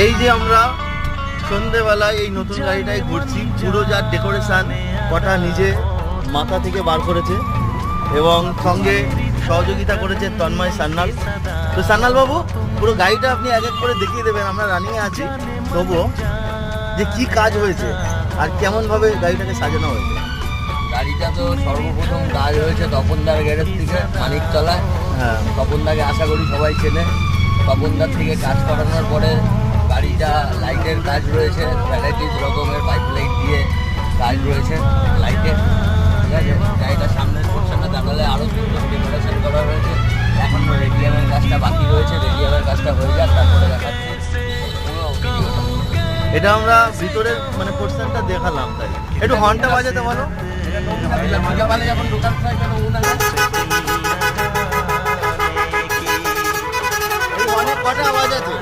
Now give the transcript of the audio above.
এই যে আমরা সন্ধেবেলায় এই নতুন গাড়িটায় ঘুরছি, পুরো যার ডেকোরেশন কটা নিজে মাথা থেকে বার করেছে এবং সঙ্গে সহযোগিতা করেছে তন্ময় সান্যাল। তো সান্যাল বাবু, পুরো গাড়িটা আপনি এক এক করে দেখিয়ে দেবেন, আমরা রানিংয়ে আছি তবুও, যে কি কাজ হয়েছে আর কেমনভাবে গাড়িটাকে সাজানো হয়েছে। গাড়িটা তো সর্বপ্রথম কাজ হয়েছে তপনদার গ্যারেজ থেকে মানিকতলায়। হ্যাঁ, তপনদাকে আশা করি সবাই চেনে। তপনদার থেকে কাজ করানোর পরে গাড়িটা লাইটের কাজ রয়েছে, ভ্যারাইটিস রকমের পাইপ লাইট দিয়ে কাজ রয়েছে লাইটে, ঠিক আছে। গাড়িটার সামনের পোর্শনটা জানালে আরও সুন্দর ডেকোরেশন করা হয়েছে। এখনও রেডিয়ামের কাজটা বাকি রয়েছে, রেডিয়ামের কাজটা হয়ে যাক তারপরে দেখাচ্ছি। এটা আমরা ভিতরের মানে পোর্শনটা দেখালাম, তাই একটু হর্নটা বাজাতে বলো। যখন দোকান অনেক কটা আওয়াজ আছে।